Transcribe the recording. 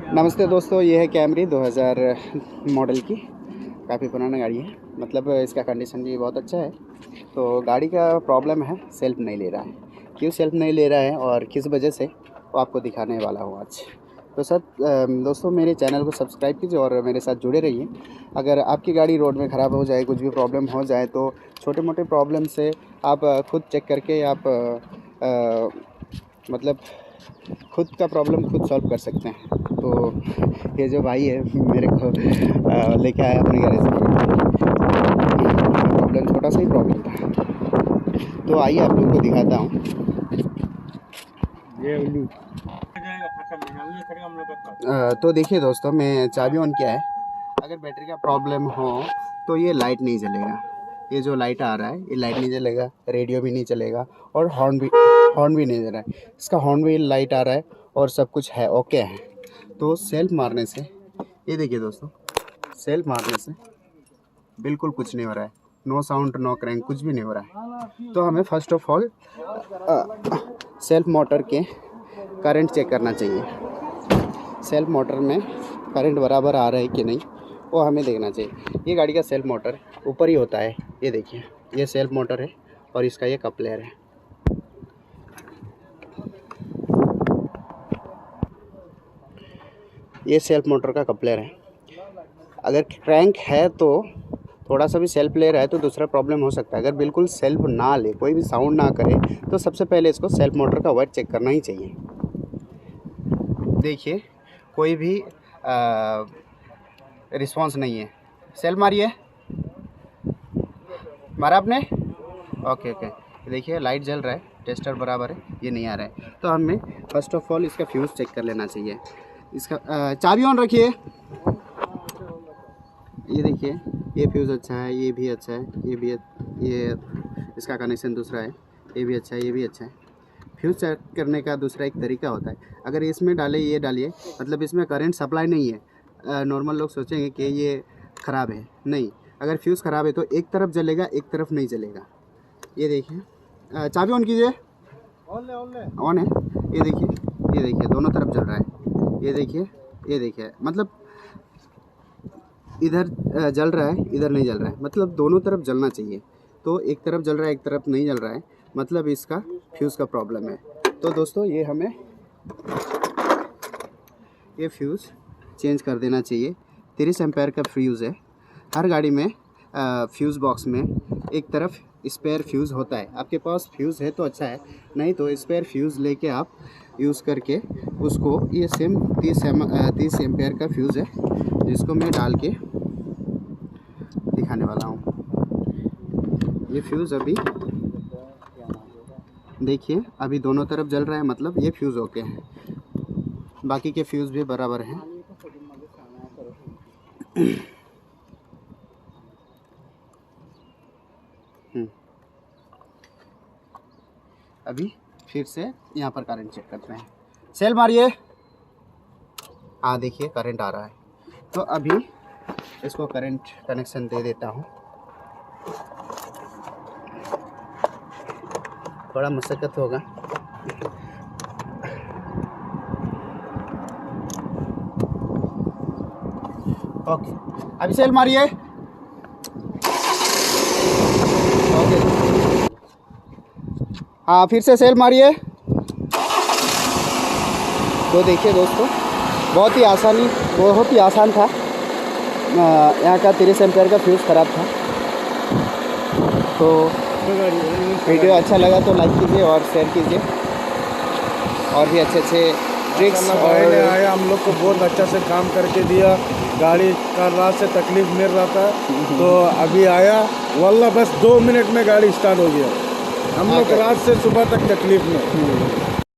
नमस्ते दोस्तों, ये है कैमरी 2000 मॉडल की। काफ़ी पुराना गाड़ी है, मतलब इसका कंडीशन भी बहुत अच्छा है। तो गाड़ी का प्रॉब्लम है, सेल्फ नहीं ले रहा है। क्यों सेल्फ नहीं ले रहा है और किस वजह से, वो आपको दिखाने वाला हूँ आज। तो सर दोस्तों, मेरे चैनल को सब्सक्राइब कीजिए और मेरे साथ जुड़े रहिए। अगर आपकी गाड़ी रोड में ख़राब हो जाए, कुछ भी प्रॉब्लम हो जाए, तो छोटे मोटे प्रॉब्लम से आप खुद चेक करके आप मतलब खुद का प्रॉब्लम खुद सॉल्व कर सकते हैं। तो ये जो भाई है मेरे को लेके आया अपने गैरेज में। प्रॉब्लम छोटा सा ही प्रॉब्लम था, तो आइए आप लोगों को दिखाता हूँ। तो देखिए दोस्तों, मैं चाबी ऑन किया है। अगर बैटरी का प्रॉब्लम हो तो ये लाइट नहीं जलेगा। ये जो लाइट आ रहा है, ये लाइट नहीं जलेगा, रेडियो भी नहीं चलेगा और हॉर्न भी नहीं दे रहा है। इसका हॉर्न भी लाइट आ रहा है और सब कुछ है, ओके है। तो सेल्फ मारने से, ये देखिए दोस्तों, सेल्फ मारने से बिल्कुल कुछ नहीं हो रहा है। नो साउंड, नो क्रैंक, कुछ भी नहीं हो रहा है। तो हमें first of all self motor के करंट चेक करना चाहिए। सेल्फ मोटर में करंट बराबर आ रहा है कि नहीं, वो हमें देखना चाहिए। ये गाड़ी का सेल्फ मोटर ऊपर ही होता है। ये देखिए, ये सेल्फ मोटर है और इसका ये कपलर है। ये सेल्फ मोटर का कपलर है। अगर क्रैंक है तो थोड़ा सा भी सेल्फ ले रहा है तो दूसरा प्रॉब्लम हो सकता है। अगर बिल्कुल सेल्फ ना ले, कोई भी साउंड ना करे, तो सबसे पहले इसको सेल्फ मोटर का वेट चेक करना ही चाहिए। देखिए, कोई भी रिस्पांस नहीं है। सेल्फ मारिए, मारा आपने? Okay okay. देखिए लाइट जल रहा है, टेस्टर बराबर है, ये नहीं आ रहा है। तो हमें फर्स्ट ऑफ ऑल इसका फ्यूज़ चेक कर लेना चाहिए। इसका चाबी ऑन रखिए। ये देखिए, ये फ्यूज़ अच्छा है, ये भी अच्छा है, ये इसका कनेक्शन दूसरा है, ये भी अच्छा है, ये भी अच्छा है। फ्यूज़ चेक करने का दूसरा एक तरीका होता है। अगर इसमें डाले, ये डालिए, मतलब इसमें करंट सप्लाई नहीं है। नॉर्मल लोग सोचेंगे कि ये ख़राब है, नहीं। अगर फ्यूज़ ख़राब है तो एक तरफ जलेगा, एक तरफ नहीं जलेगा। ये देखिए, चाबी ऑन कीजिए। ऑन है। ये देखिए दोनों तरफ जल रहा है। ये देखिए, मतलब इधर जल रहा है, इधर नहीं जल रहा है, मतलब दोनों तरफ जलना चाहिए। तो एक तरफ जल रहा है, एक तरफ नहीं जल रहा है, मतलब इसका फ्यूज़ का प्रॉब्लम है। तो दोस्तों, ये हमें ये फ्यूज़ चेंज कर देना चाहिए। 30 एम्पेयर का फ्यूज़ है। हर गाड़ी में फ्यूज़ बॉक्स में एक तरफ स्पेयर फ्यूज़ होता है। आपके पास फ्यूज़ है तो अच्छा है, नहीं तो स्पेयर फ्यूज़ लेके आप यूज़ करके उसको, ये सेम 30 एम्पेयर का फ्यूज़ है, जिसको मैं डाल के दिखाने वाला हूँ। ये फ्यूज़ अभी देखिए, अभी दोनों तरफ जल रहा है, मतलब ये फ्यूज़ ओके है। बाकी के फ्यूज़ भी बराबर हैं। अभी फिर से यहाँ पर करंट चेक करते हैं। सेल मारिए। हाँ देखिए, करंट आ रहा है। तो अभी इसको करंट कनेक्शन दे देता हूँ। थोड़ा मशक्क़त होगा। ओके, अभी सेल मारिए। ओके, हाँ फिर से सेल मारिए। तो देखिए दोस्तों, बहुत ही आसान था। यहाँ का 30 एम्पेयर का फ्यूज़ ख़राब था। तो वीडियो अच्छा लगा तो लाइक कीजिए और शेयर कीजिए। और भी अच्छे ट्रिक्स और आया, हम लोग को बहुत अच्छा से काम करके दिया। गाड़ी का रात से तकलीफ़ मिल रहा था, तो अभी आया, वल्लाह बस 2 मिनट में गाड़ी स्टार्ट हो गया। हम लोग रात से सुबह तक तकलीफ़ में।